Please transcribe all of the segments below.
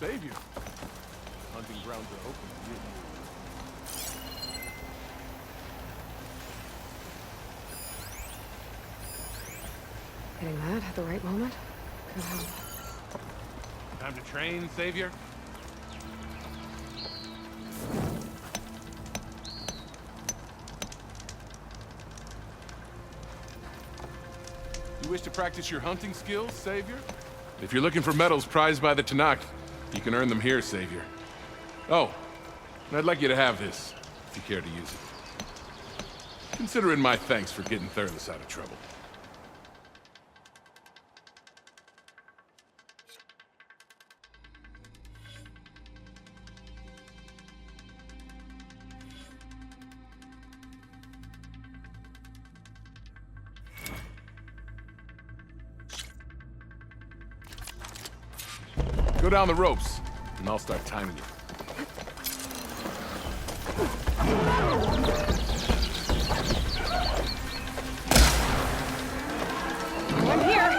Savior. Hunting grounds are open to you. Hitting that at the right moment could help. Time to train, Savior? You wish to practice your hunting skills, Savior? If you're looking for medals prized by the Tanakh, you can earn them here, Savior. Oh, and I'd like you to have this, if you care to use it. Consider it my thanks for getting Thurles out of trouble. Go down the ropes, and I'll start timing you. I'm here!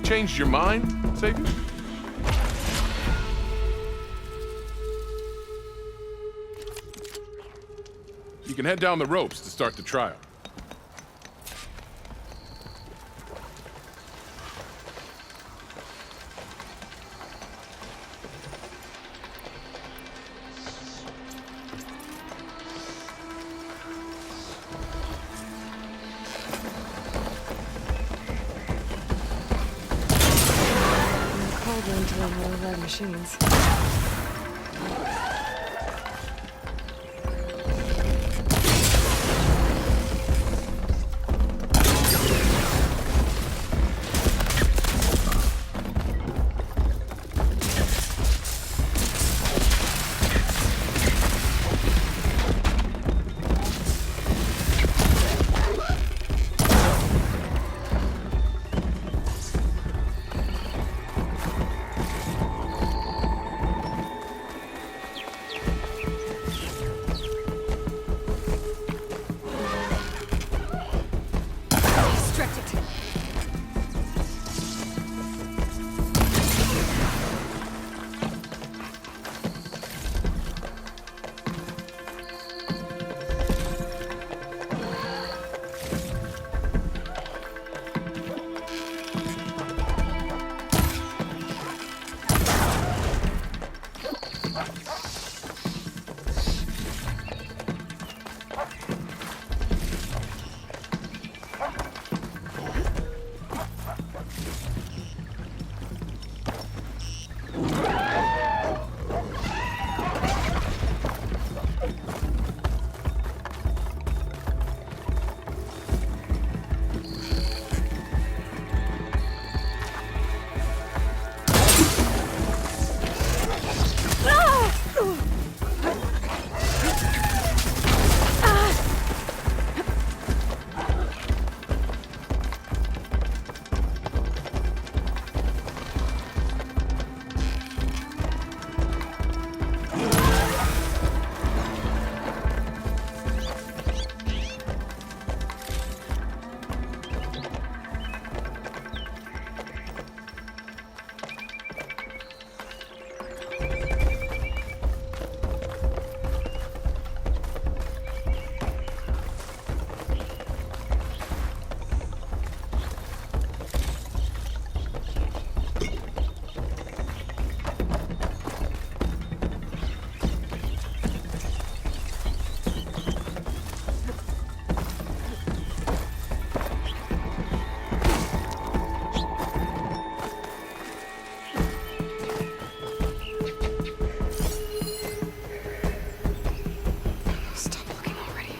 changed your mind, Savior? You can head down the ropes to start the trial. Called in to run more red machines. Stretch it. Stop looking already.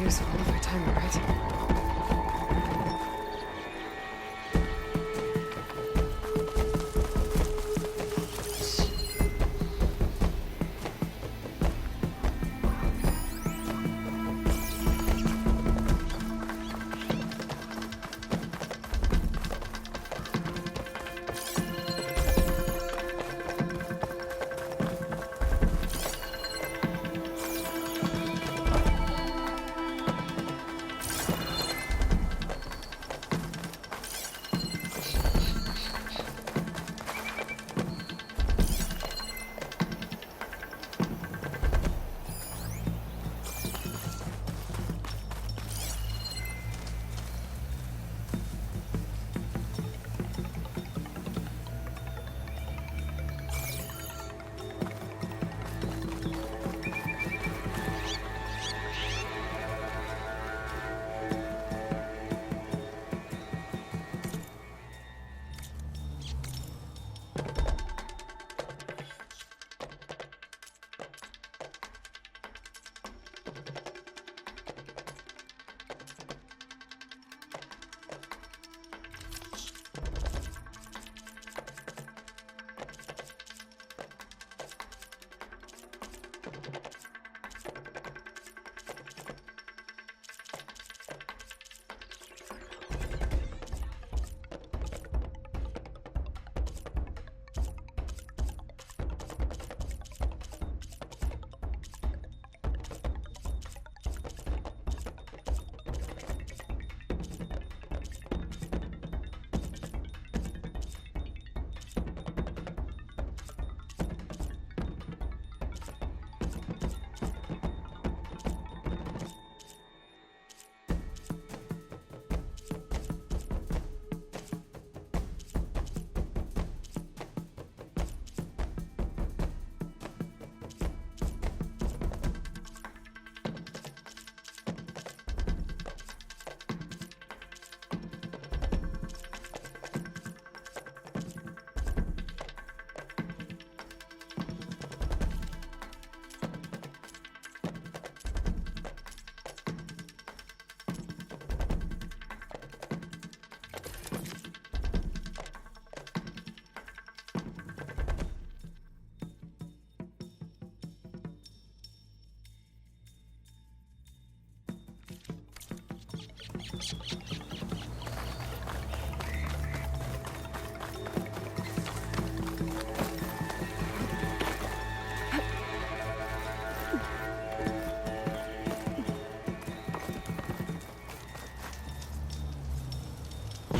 Useful if I time it right.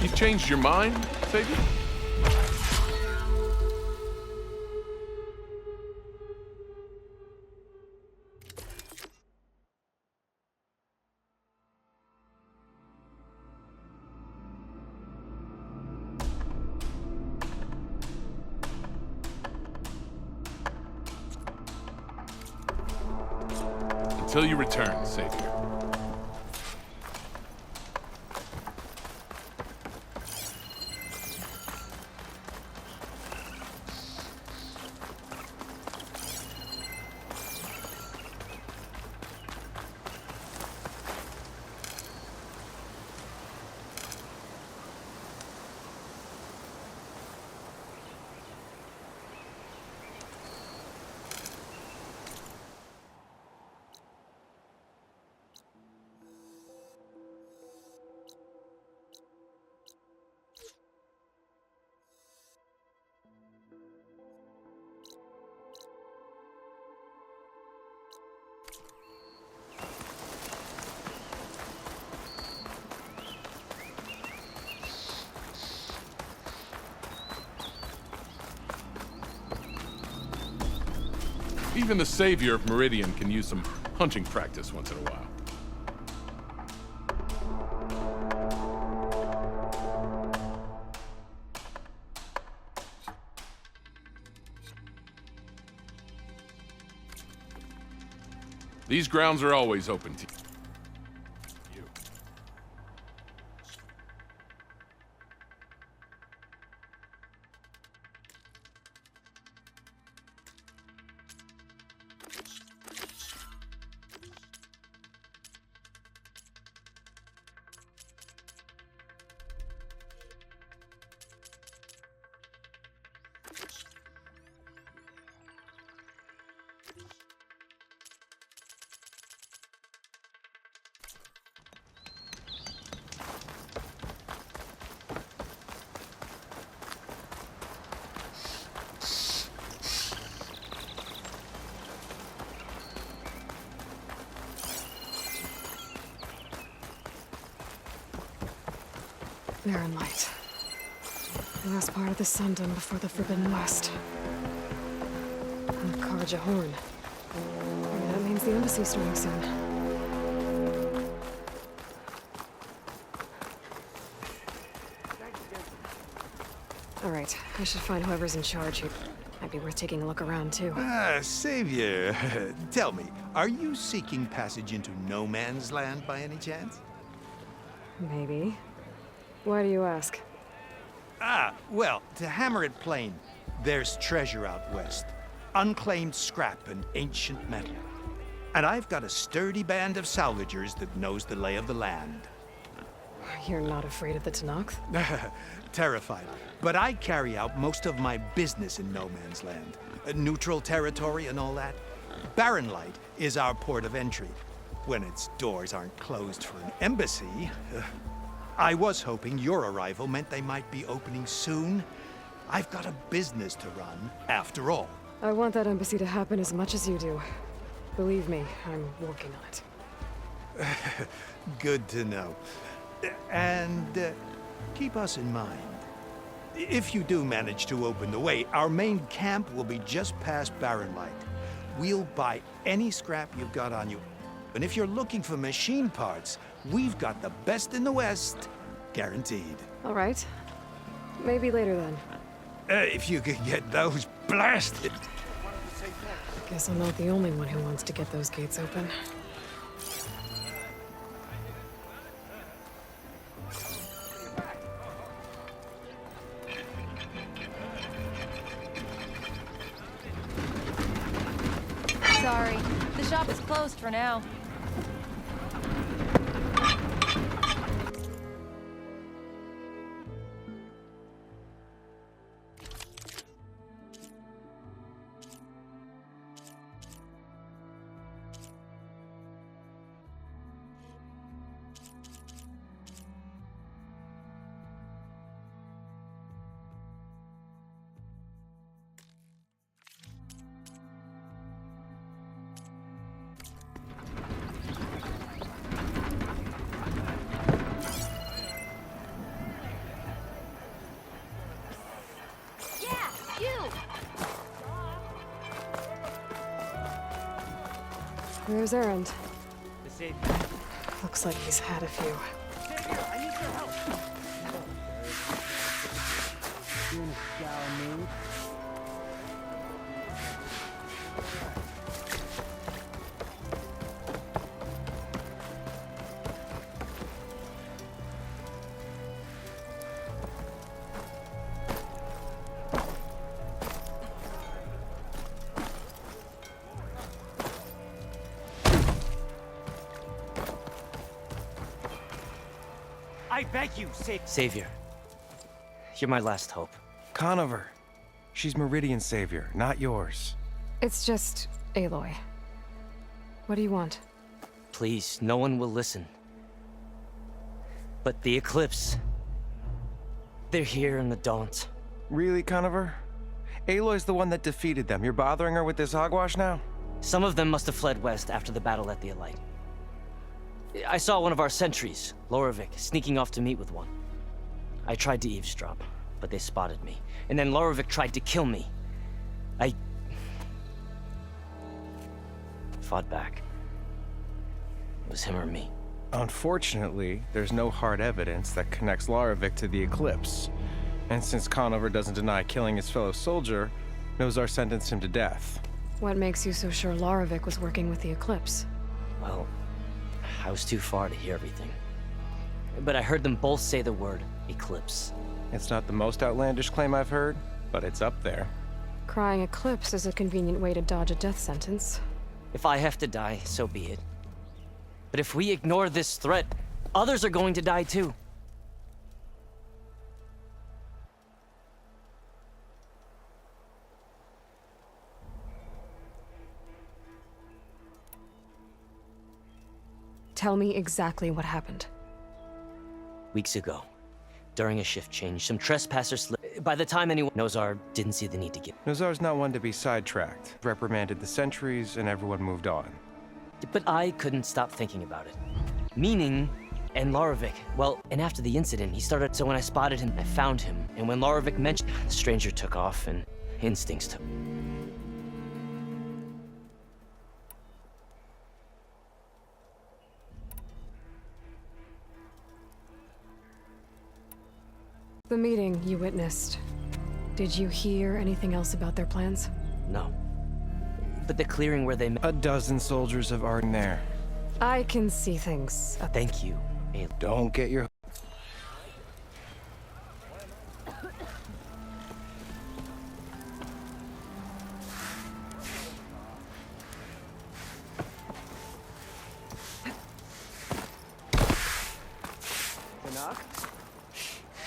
You've changed your mind, Savior? Until you return, Savior. Even the Savior of Meridian can use some hunting practice once in a while. These grounds are always open to you. Barren Light. The last part of the Sundom before the Forbidden West. And the Karja Horn. Maybe that means the embassy's starting soon. Alright, I should find whoever's in charge. It might be worth taking a look around, too. Savior, tell me, are you seeking passage into no man's land by any chance? Maybe. Why do you ask? Well, to hammer it plain, there's treasure out west. Unclaimed scrap and ancient metal. And I've got a sturdy band of salvagers that knows the lay of the land. You're not afraid of the Tenakth? Terrified. But I carry out most of my business in no man's land. Neutral territory and all that. Barren Light is our port of entry. When its doors aren't closed for an embassy. I was hoping your arrival meant they might be opening soon. I've got a business to run, after all. I want that embassy to happen as much as you do. Believe me, I'm working on it. Good to know. And keep us in mind. If you do manage to open the way, our main camp will be just past Barren Light. We'll buy any scrap you've got on you. And if you're looking for machine parts, we've got the best in the West, guaranteed. All right. Maybe later then. If you could get those blasted. Guess I'm not the only one who wants to get those gates open. Sorry, the shop is closed for now. Where's Erend? The Savior. Looks like he's had a few. Savior, I need your help. You in a scowl mood? I beg you, Savior. You're my last hope. Conover. She's Meridian's savior, not yours. It's just Aloy. What do you want? Please, no one will listen. But the Eclipse... they're here in the Daunt. Really, Conover? Aloy's the one that defeated them. You're bothering her with this hogwash now? Some of them must have fled west after the battle at the Elite. I saw one of our sentries, Lorovic, sneaking off to meet with one. I tried to eavesdrop, but they spotted me. And then Lorovic tried to kill me. I... fought back. It was him or me. Unfortunately, there's no hard evidence that connects Lorovic to the Eclipse. And since Conover doesn't deny killing his fellow soldier, Nozar sentenced him to death. What makes you so sure Lorovic was working with the Eclipse? Well, I was too far to hear everything. But I heard them both say the word Eclipse. It's not the most outlandish claim I've heard, but it's up there. Crying Eclipse is a convenient way to dodge a death sentence. If I have to die, so be it. But if we ignore this threat, others are going to die too. Tell me exactly what happened. Weeks ago, during a shift change, some trespassers slipped. By the time anyone... Nozar didn't see the need to get... Nozar's not one to be sidetracked. Reprimanded the sentries, and everyone moved on. But I couldn't stop thinking about it. Meaning, and Lorovic, well, and after the incident, he started... So when I spotted him, I found him. And when Lorovic mentioned... The stranger took off, and instincts took... The meeting you witnessed. Did you hear anything else about their plans? No. But the clearing where they met... A dozen soldiers have already there. I can see things. Thank you, Aloy. Don't get your...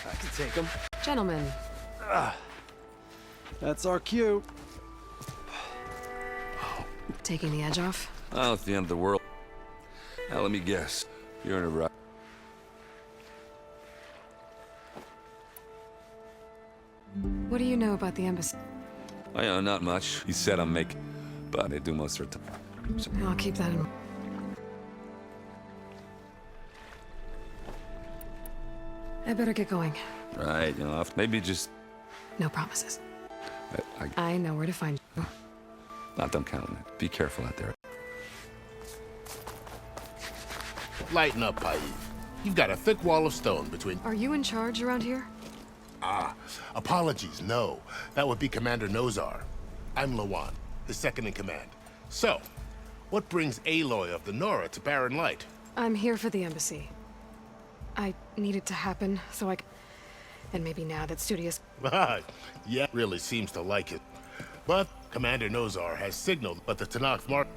I can take him. Gentlemen, That's our cue. taking the edge off? Oh, it's the end of the world. Now, let me guess. You're in a rush. What do you know about the embassy? I know not much. He said I'm making, but I do most of the time. So, I'll keep that in mind. I better get going. right, maybe just... No promises. I I know where to find you. don't count on it. Be careful out there. Lighten up, Paiv. You've got a thick wall of stone between... Are you in charge around here? Apologies, no. That would be Commander Nozar. I'm Lawan, his second in command. So, what brings Aloy of the Nora to Barren Light? I'm here for the embassy. I need it to happen, so I... And maybe now that Studious... Yeah, really seems to like it. But Commander Nozar has signaled, but the Tanakh mark...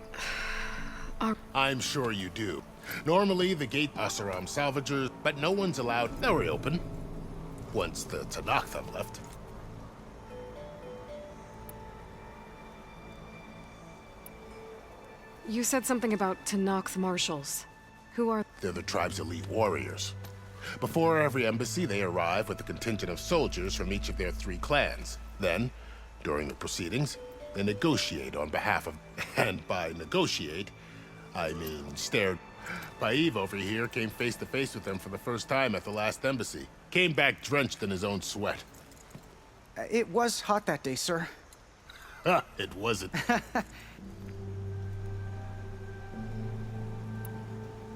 I'm sure you do. Normally, the gate Asaram salvagers, but no one's allowed... They were open. Once the Tanakh have left. You said something about Tanakh marshals. Who are... They're the tribe's elite warriors. Before every embassy, they arrive with a contingent of soldiers from each of their 3 clans. Then, during the proceedings, they negotiate on behalf of... And by negotiate, I mean stare. Paiv over here came face to face with them for the first time at the last embassy. Came back drenched in his own sweat. It was hot that day, sir. Ha! It wasn't.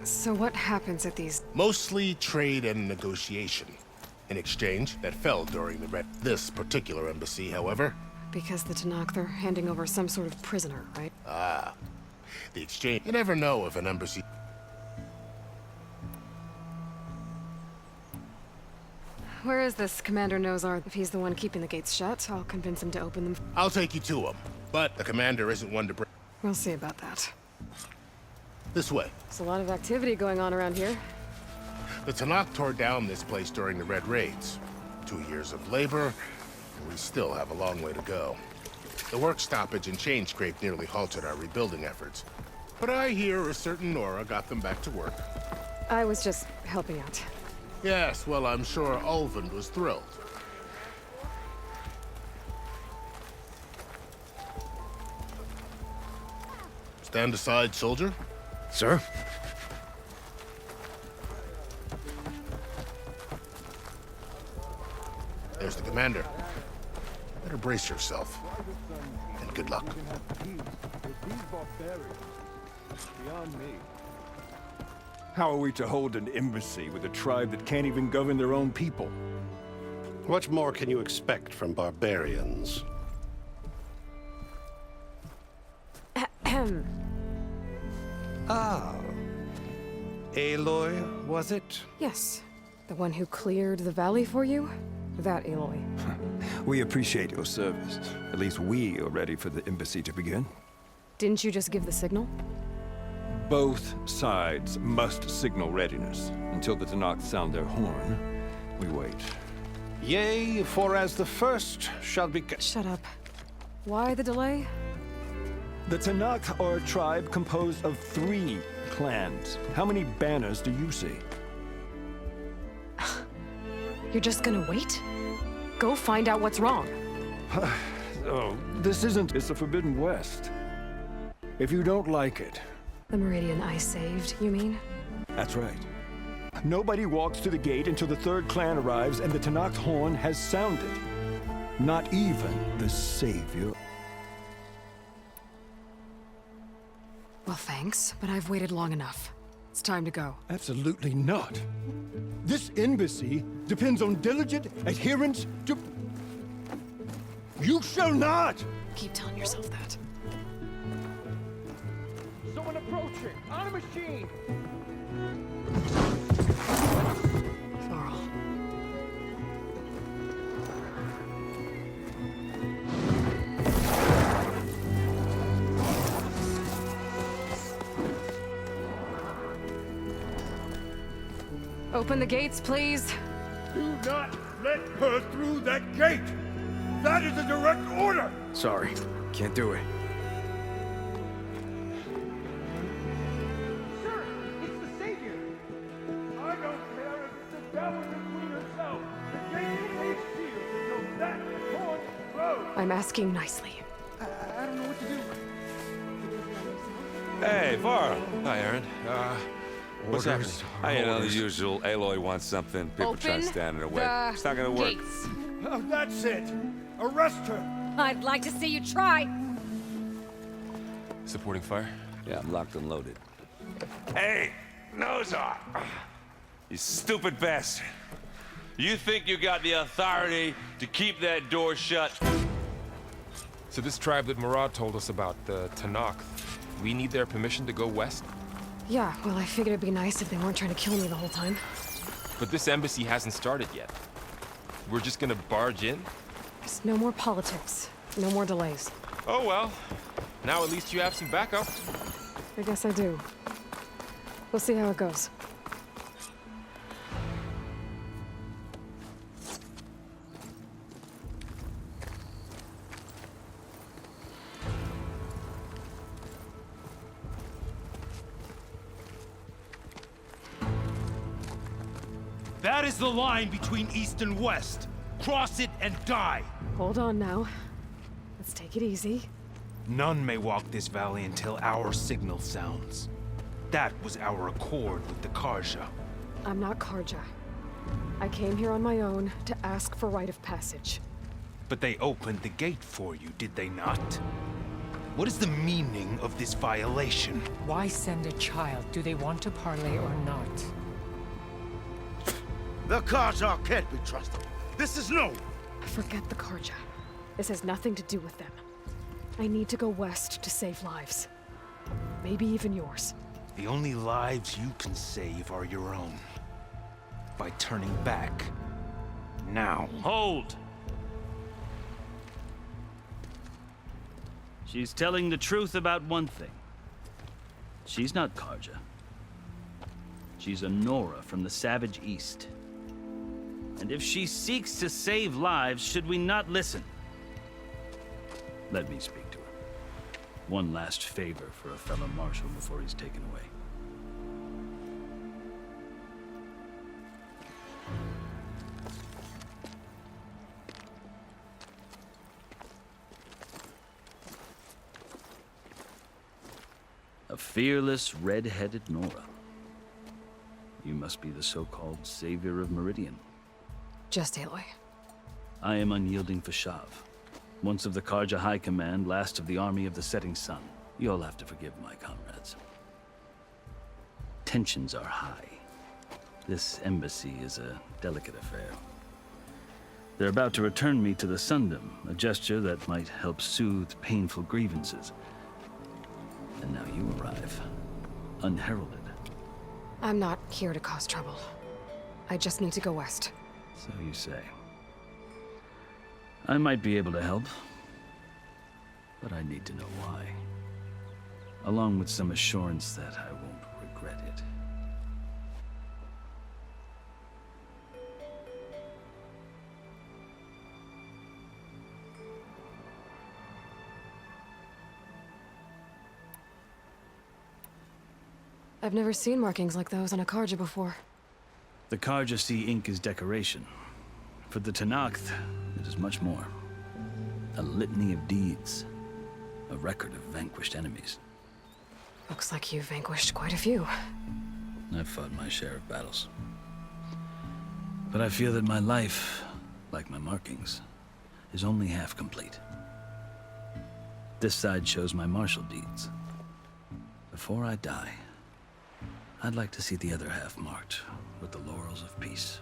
So what happens at these... Mostly trade and negotiation. An exchange that fell during the Red... This particular embassy, however... Because the Tanakh, they're handing over some sort of prisoner, right? Ah. The exchange... You never know if an embassy... Where is this Commander Nozar? If he's the one keeping the gates shut, I'll convince him to open them. I'll take you to him. But the commander isn't one to bring... We'll see about that. This way. There's a lot of activity going on around here. The Tanakh tore down this place during the Red Raids. 2 years of labor, and we still have a long way to go. The work stoppage and chain scrape nearly halted our rebuilding efforts. But I hear a certain Nora got them back to work. I was just helping out. Yes, well, I'm sure Ulvund was thrilled. Stand aside, soldier. Sir? There's the commander. Better brace yourself. And good luck. How are we to hold an embassy with a tribe that can't even govern their own people? What more can you expect from barbarians? Ahem. Ah. Aloy, was it? Yes. The one who cleared the valley for you? That Aloy. We appreciate your service. At least we are ready for the embassy to begin. Didn't you just give the signal? Both sides must signal readiness. Until the Tanakh sound their horn, we wait. Yea, for as the first shall be... Shut up. Why the delay? The Tanakh are a tribe composed of 3 clans. How many banners do you see? You're just gonna wait? Go find out what's wrong. Oh, this isn't... It's the Forbidden West. If you don't like it... The Meridian I saved, you mean? That's right. Nobody walks to the gate until the 3rd clan arrives and the Tanakh horn has sounded. Not even the Savior. Well, thanks, but I've waited long enough. It's time to go. Absolutely not. This embassy depends on diligent adherence to... You shall not! Keep telling yourself that. Someone approaching! On a machine! Varl. Open the gates, please. Do not let her through that gate! That is a direct order! Sorry. Can't do it. Sir, it's the Savior! I don't care if it's the devil and the queen herself! The gate is sealed until that horn blows! I'm asking nicely. I don't know what to do. Hey, Varl. Hi, Aaron. What's happening? You know, the usual. Aloy wants something. People try to stand in her way. It's not gonna work. Gates. Oh, that's it! Arrest her! I'd like to see you try. Supporting fire? Yeah, I'm locked and loaded. Hey, Nozar! You stupid bastard! You think you got the authority to keep that door shut? So this tribe that Murad told us about, the Tanakh, we need their permission to go west? Yeah, well, I figured it'd be nice if they weren't trying to kill me the whole time. But this embassy hasn't started yet. We're just gonna barge in? There's no more politics. No more delays. Oh well. Now at least you have some backup. I guess I do. We'll see how it goes. That is the line between East and West. Cross it and die. Hold on now. Let's take it easy. None may walk this valley until our signal sounds. That was our accord with the Karja. I'm not Karja. I came here on my own to ask for rite of passage. But they opened the gate for you, did they not? What is the meaning of this violation? Why send a child? Do they want to parley or not? The Karja can't be trusted. This is known. Forget the Karja. This has nothing to do with them. I need to go west to save lives. Maybe even yours. The only lives you can save are your own. By turning back. Now. Hold! She's telling the truth about one thing. She's not Karja. She's a Nora from the Savage East. And if she seeks to save lives, should we not listen? Let me speak to her. One last favor for a fellow marshal before he's taken away. A fearless, red-headed Nora. You must be the so-called savior of Meridian. Just Aloy. I am unyielding Fashav. Once of the Karja High Command, last of the Army of the Setting Sun. You'll have to forgive my comrades. Tensions are high. This embassy is a delicate affair. They're about to return me to the Sundom, a gesture that might help soothe painful grievances. And now you arrive, unheralded. I'm not here to cause trouble. I just need to go west. So you say. I might be able to help, but I need to know why. Along with some assurance that I won't regret it. I've never seen markings like those on a Karja before. The Karja see ink as decoration. For the Tenakth, it is much more. A litany of deeds. A record of vanquished enemies. Looks like you've vanquished quite a few. I've fought my share of battles. But I feel that my life, like my markings, is only half complete. This side shows my martial deeds. Before I die, I'd like to see the other half marked with the laurels of peace.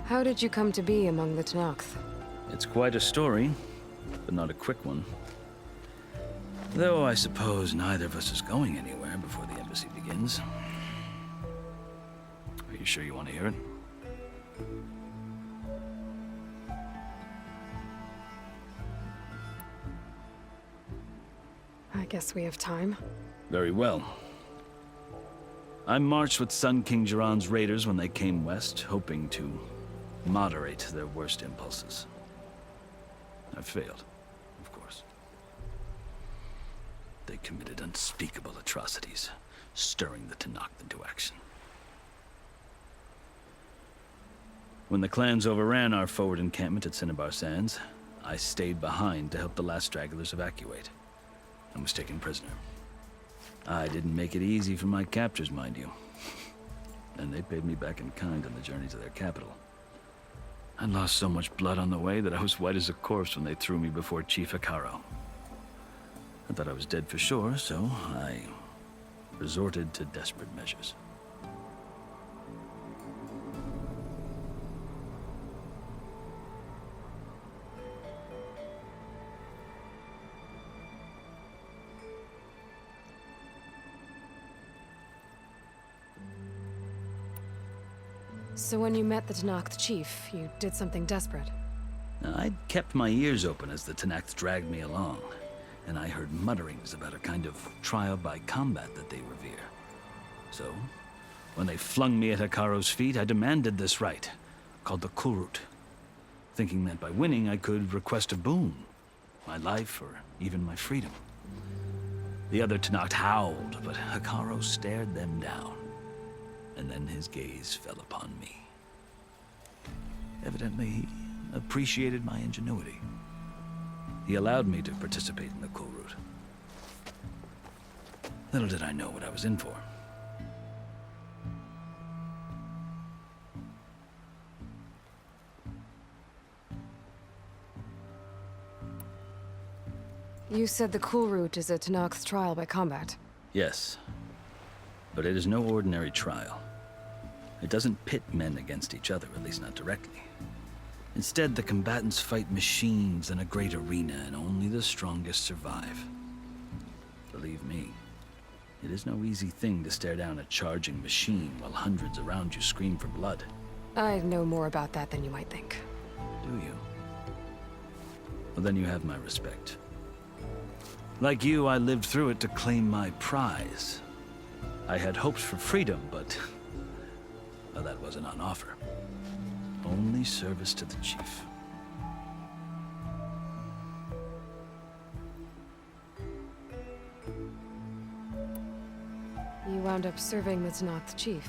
How did you come to be among the Tenakth? It's quite a story, but not a quick one. Though I suppose neither of us is going anywhere before the embassy begins. Are you sure you want to hear it? I guess we have time. Very well. I marched with Sun King Jiran's raiders when they came west, hoping to moderate their worst impulses. I failed, of course. They committed unspeakable atrocities, stirring the Tenakth into action. When the clans overran our forward encampment at Cinnabar Sands, I stayed behind to help the last stragglers evacuate, and was taken prisoner. I didn't make it easy for my captors, mind you. And they paid me back in kind on the journey to their capital. I lost so much blood on the way that I was white as a corpse when they threw me before Chief Hekarro. I thought I was dead for sure, so I resorted to desperate measures. So when you met the Tenakth chief, you did something desperate? Now, I'd kept my ears open as the Tenakth dragged me along, and I heard mutterings about a kind of trial by combat that they revere. So, when they flung me at Hekarro's feet, I demanded this right, called the Kulrut, thinking that by winning I could request a boon, my life, or even my freedom. The other Tenakth howled, but Hekarro stared them down, and then his gaze fell upon me. Evidently, he appreciated my ingenuity. He allowed me to participate in the Kulrut. Little did I know what I was in for. You said the Kulrut is a Tenakth's trial by combat. Yes, but it is no ordinary trial. It doesn't pit men against each other, at least not directly. Instead, the combatants fight machines in a great arena, and only the strongest survive. Believe me, it is no easy thing to stare down a charging machine while hundreds around you scream for blood. I know more about that than you might think. Do you? Well, then you have my respect. Like you, I lived through it to claim my prize. I had hopes for freedom, but well, that wasn't on offer. Only service to the chief. You wound up serving the Tenakth chief.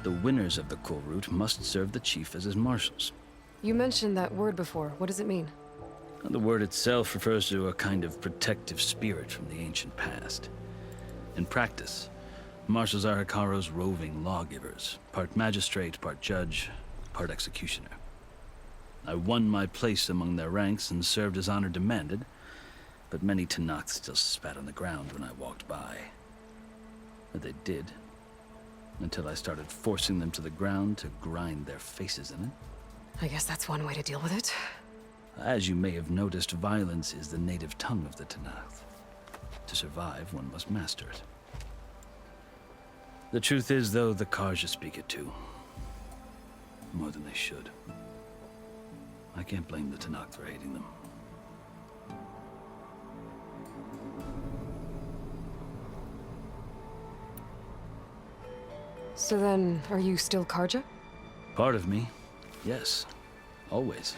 The winners of the Kulrut must serve the chief as his marshals. You mentioned that word before. What does it mean? The word itself refers to a kind of protective spirit from the ancient past. In practice, marshals are Hekarro's roving lawgivers, part magistrate, part judge, part executioner. I won my place among their ranks and served as honor demanded, but many Tenakth still spat on the ground when I walked by. But they did, until I started forcing them to the ground to grind their faces in it. I guess that's one way to deal with it. As you may have noticed, violence is the native tongue of the Tenakth. To survive, one must master it. The truth is, though, the Carja speak it too. More than they should. I can't blame the Tenakth for hating them. So then, are you still Carja? Part of me, yes. Always.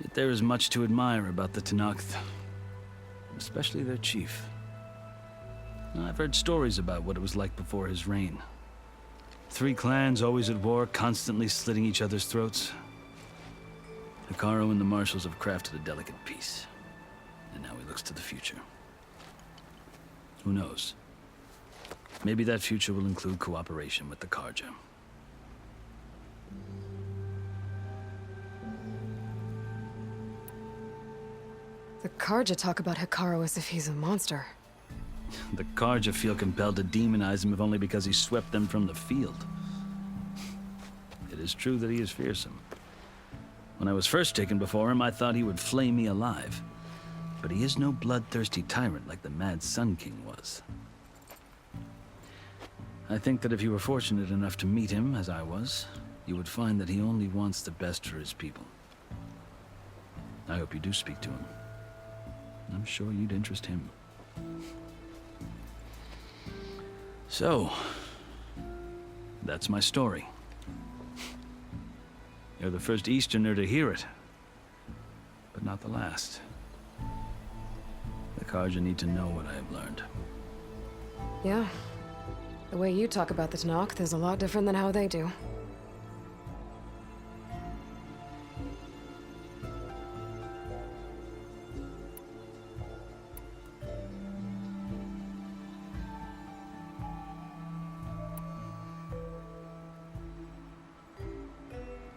Yet there is much to admire about the Tenakth. Especially their chief. I've heard stories about what it was like before his reign. 3 clans always at war, constantly slitting each other's throats. Hekarro and the marshals have crafted a delicate peace. And now he looks to the future. Who knows? Maybe that future will include cooperation with the Carja. The Carja talk about Hekarro as if he's a monster. The Carja feel compelled to demonize him if only because he swept them from the field. It is true that he is fearsome. When I was first taken before him, I thought he would flay me alive. But he is no bloodthirsty tyrant like the Mad Sun King was. I think that if you were fortunate enough to meet him, as I was, you would find that he only wants the best for his people. I hope you do speak to him. I'm sure you'd interest him. So, that's my story. You're the first Easterner to hear it, but not the last. The Carja need to know what I have learned. Yeah. The way you talk about the Tenakth is a lot different than how they do.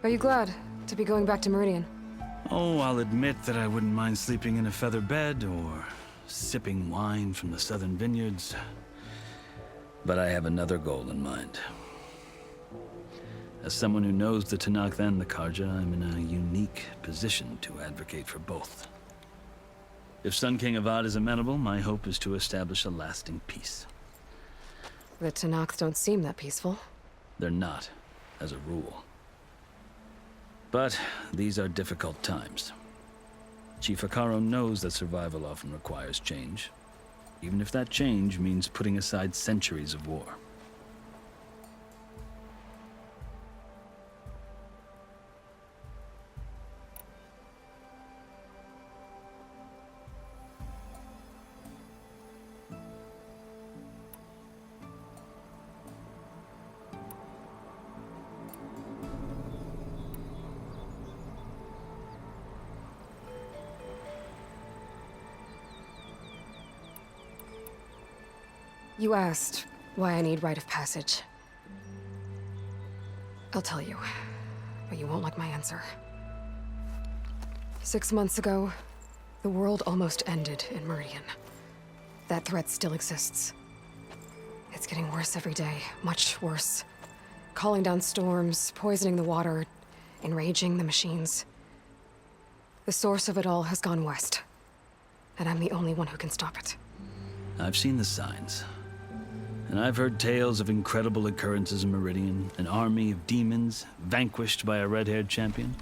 Are you glad to be going back to Meridian? Oh, I'll admit that I wouldn't mind sleeping in a feather bed or sipping wine from the southern vineyards. But I have another goal in mind. As someone who knows the Tenakth and the Carja, I'm in a unique position to advocate for both. If Sun King Avad is amenable, my hope is to establish a lasting peace. The Tenakth don't seem that peaceful. They're not, as a rule. But these are difficult times. Chief Hekarro knows that survival often requires change, even if that change means putting aside centuries of war. You asked why I need rite of passage. I'll tell you, but you won't like my answer. 6 months ago, the world almost ended in Meridian. That threat still exists. It's getting worse every day, much worse. Calling down storms, poisoning the water, enraging the machines. The source of it all has gone west, and I'm the only one who can stop it. I've seen the signs. And I've heard tales of incredible occurrences in Meridian, an army of demons vanquished by a red-haired champion.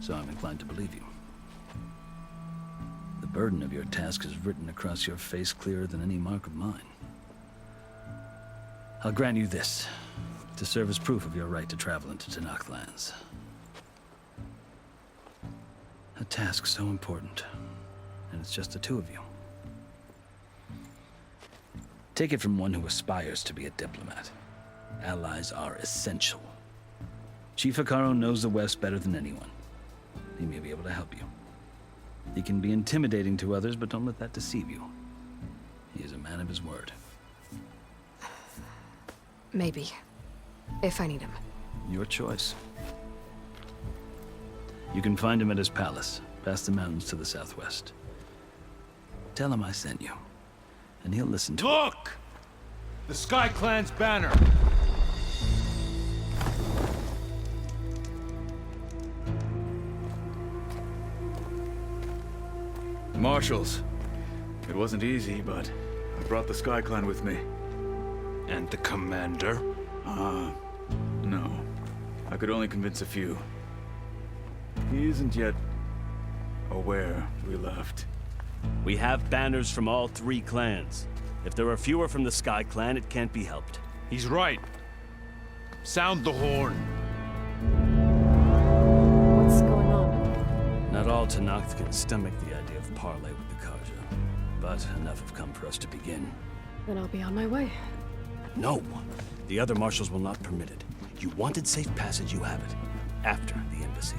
So I'm inclined to believe you. The burden of your task is written across your face clearer than any mark of mine. I'll grant you this, to serve as proof of your right to travel into Tenakth lands. A task so important, and it's just the two of you. Take it from one who aspires to be a diplomat. Allies are essential. Chief Hekarro knows the West better than anyone. He may be able to help you. He can be intimidating to others, but don't let that deceive you. He is a man of his word. Maybe. If I need him. Your choice. You can find him at his palace, past the mountains to the southwest. Tell him I sent you, and he'll listen to Look! The Sky Clan's banner! Marshals. It wasn't easy, but I brought the Sky Clan with me. And the commander? No. I could only convince a few. He isn't yet aware we left. We have banners from all 3 clans. If there are fewer from the Sky Clan, it can't be helped. He's right. Sound the horn. What's going on? Not all Tenakth can stomach the idea of parley with the Carja, but enough have come for us to begin. Then I'll be on my way. No! The other marshals will not permit it. You wanted safe passage, you have it. After the embassy.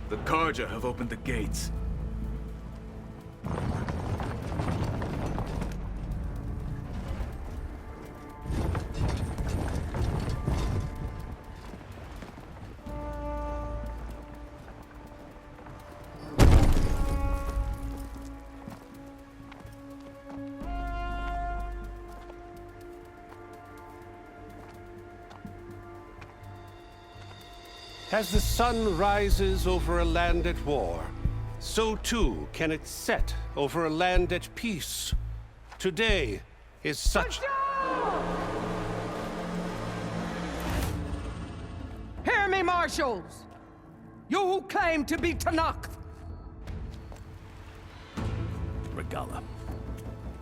The Carja have opened the gates. As the sun rises over a land at war, so too can it set over a land at peace. Today is such... Hear me, marshals! You who claim to be Tenakth! Regalla.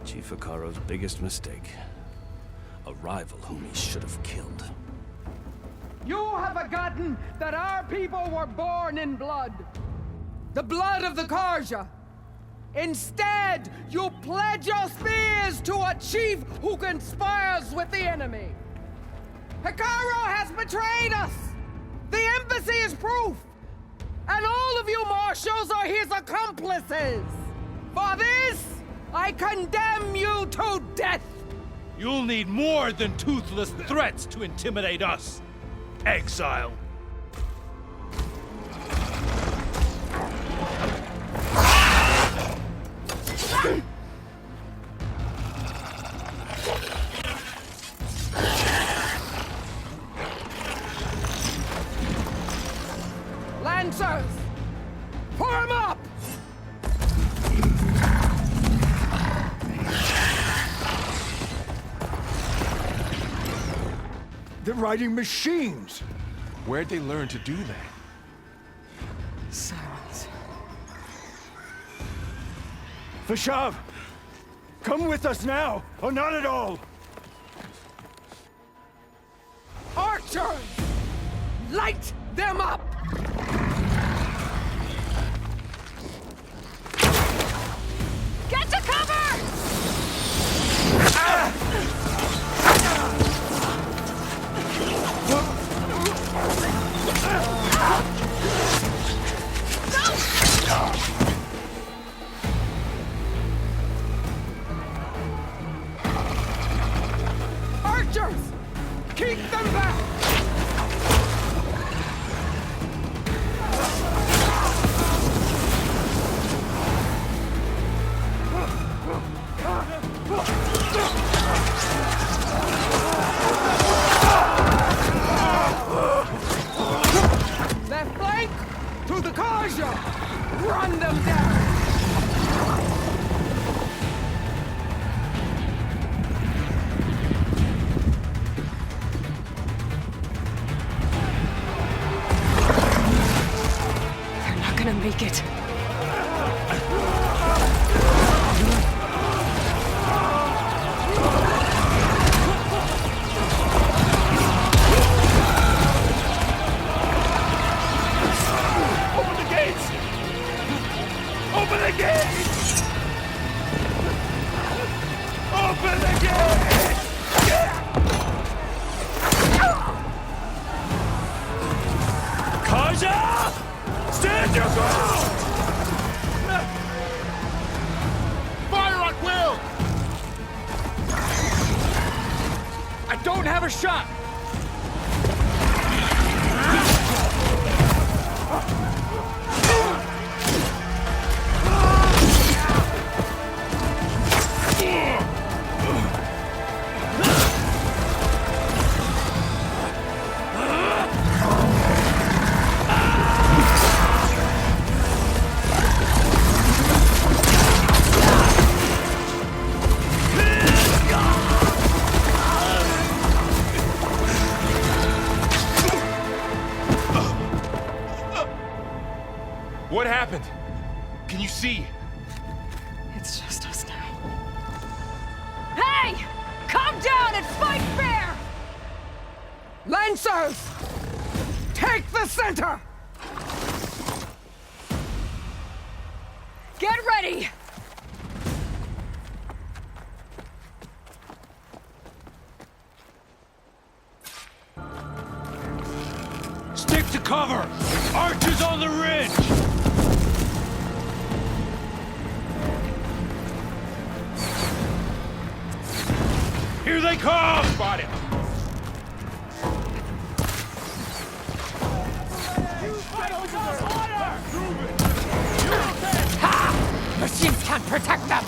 Chief Hekarro's biggest mistake. A rival whom he should have killed. You have forgotten that our people were born in blood. The blood of the Carja. Instead, you pledge your spears to a chief who conspires with the enemy. Hekarro has betrayed us. The embassy is proof. And all of you marshals are his accomplices. For this, I condemn you to death. You'll need more than toothless threats to intimidate us. Exile. Lancers! Form up! They're riding machines! Where'd they learn to do that? Silence. Fashav! Come with us now, or not at all! Archers! Light them up! Get to cover! Ah! them down! They're not gonna make it. Open the gates! Open the gates! Open the gates! Kaja! Stand your ground! Fire at will! I don't have a shot! What happened? Can you see? It's just us now. Hey! Calm down and fight fair! Lancers! Take the center! Get ready! Stick to cover! Archers on the ridge! Here they come! Spot it. Ha! Machines can't protect them!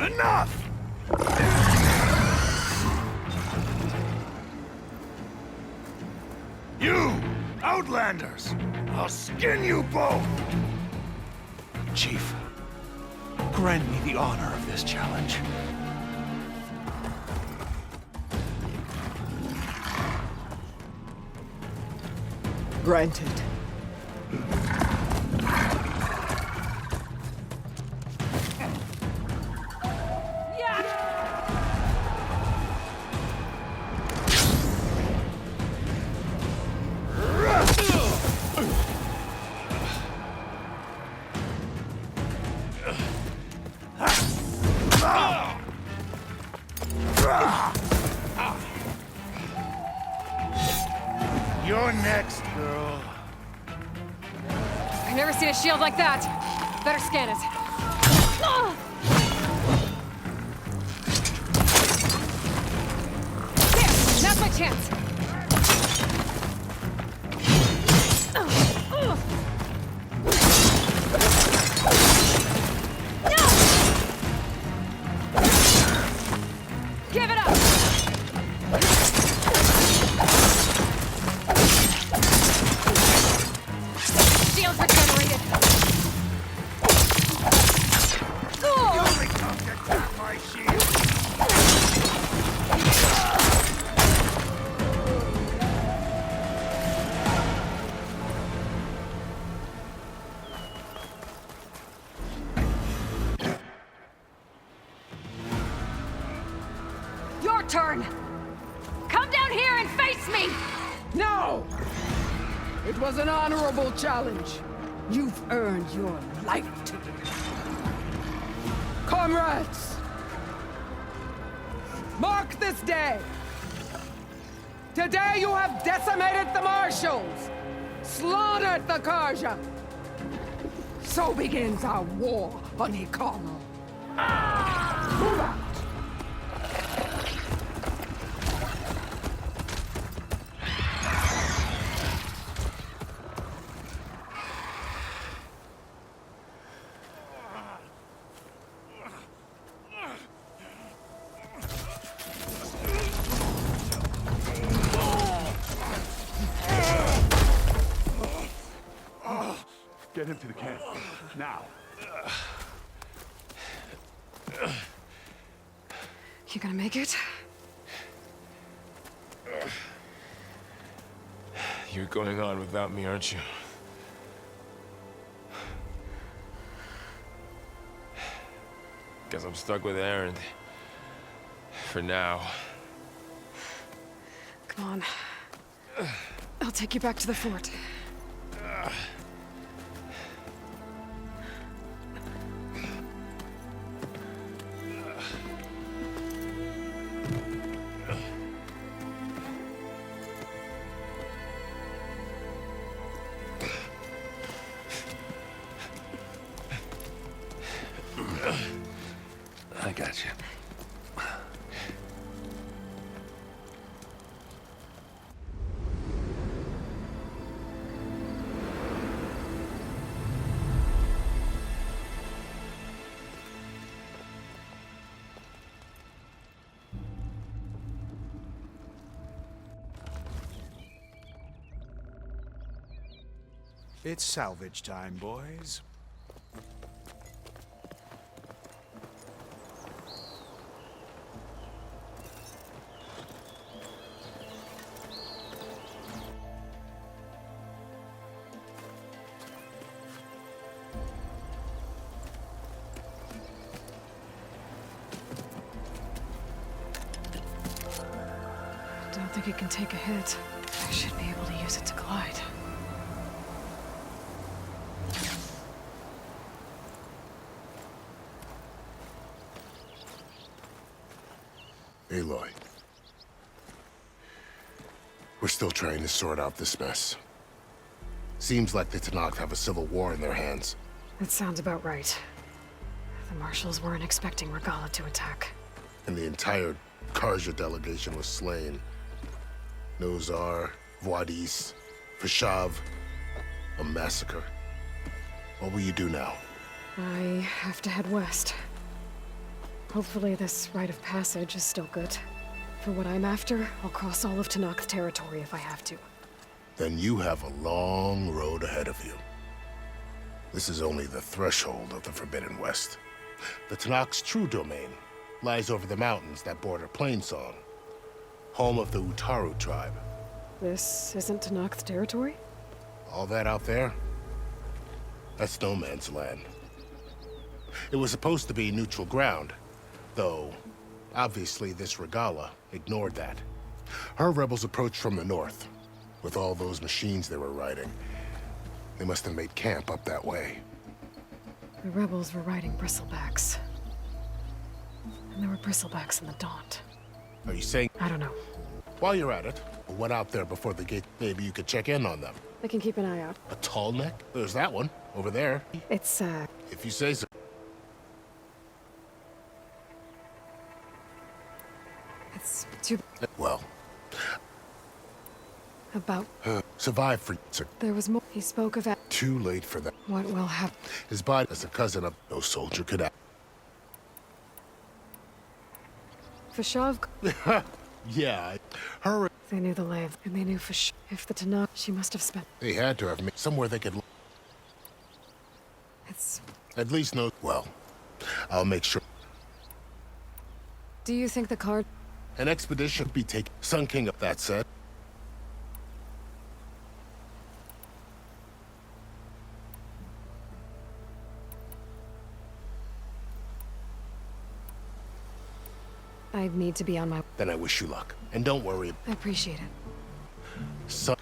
Enough! You, Outlanders! I'll skin you both! Chief, grant me the honor of this challenge. Granted. You're next, girl. I've never seen a shield like that. Better scan it. There! Now's my chance! Give it up! Shields regenerated! You only come to tap my shield! Your turn! Come down here and face me! No! It was an honorable challenge. You've earned your life today. Comrades! Mark this day! Today you have decimated the Marshals! Slaughtered the Karja! So begins our war on Hikaro. Move out! Get him to the camp. Now. You gonna make it? You're going on without me, aren't you? Guess I'm stuck with Erend. For now. Come on. I'll take you back to the fort. I got you. It's salvage time, boys. Don't think it can take a hit. I should be able to use it to glide. Aloy. We're still trying to sort out this mess. Seems like the Tenakth have a civil war in their hands. That sounds about right. The Marshals weren't expecting Regalla to attack. And the entire Karja delegation was slain. Nozar, Vuadis, Fashav. A massacre. What will you do now? I have to head west. Hopefully this rite of passage is still good. For what I'm after, I'll cross all of Tenakth territory if I have to. Then you have a long road ahead of you. This is only the threshold of the Forbidden West. The Tenakth's true domain lies over the mountains that border Plainsong, home of the Utaru tribe. This isn't Tenakth territory? All that out there? That's no man's land. It was supposed to be neutral ground, though obviously this Regalla ignored that. Her rebels approached from the north. With all those machines they were riding, they must have made camp up that way. The rebels were riding bristlebacks. And there were bristlebacks in the Daunt. Are you saying? I don't know. While you're at it, what out there before the gate? Maybe you could check in on them. I can keep an eye out. A tall neck? There's that one, over there. It's, If you say so. It's too... Well. About... Survive for... Sir. There was more. He spoke of... Too late for that. What will happen? His body is a cousin of... No soldier could have... Fashav... Yeah, her... They knew the lay of... And they knew Fashav... If the Tenakth... She must have spent... They had to have made somewhere they could... It's... At least know... Well, I'll make sure... Do you think the card... An expedition be taken... Sun King up, that said. I need to be on my... Then I wish you luck. And don't worry. I appreciate it. Sun...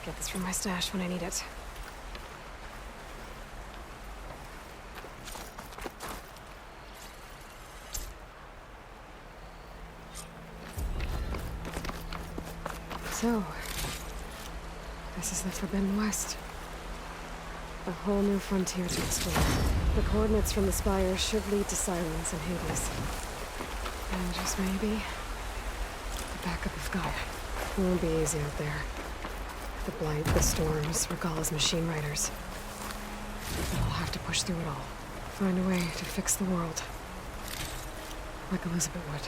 Get this from my stash when I need it. So, this is the Forbidden West. A whole new frontier to explore. The coordinates from the spire should lead to Silence and Hades. And just maybe, the backup of Gaia. It won't be easy out there. The Blight, the Storms, Regalla's machine riders. But I'll have to push through it all. Find a way to fix the world. Like Elizabeth would.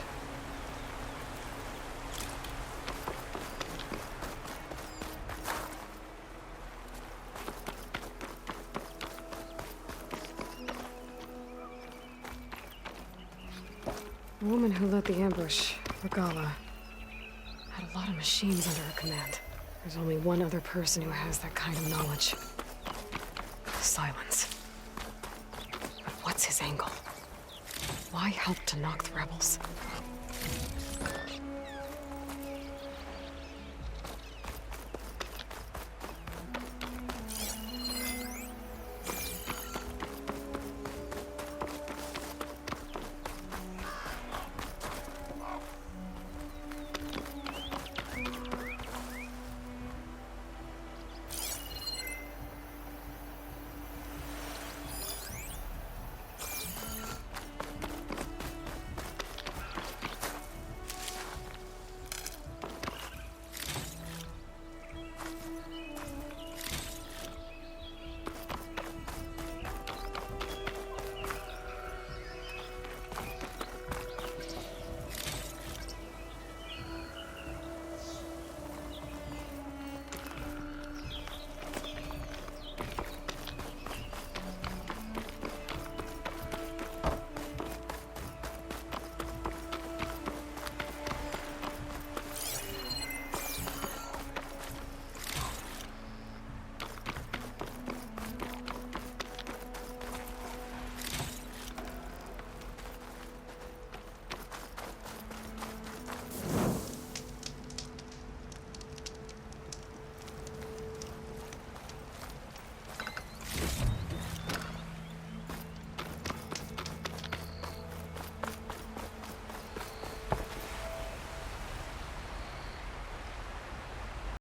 The woman who led the ambush, Regalla, had a lot of machines under her command. There's only one other person who has that kind of knowledge. Silence. But what's his angle? Why help Tenakth rebels?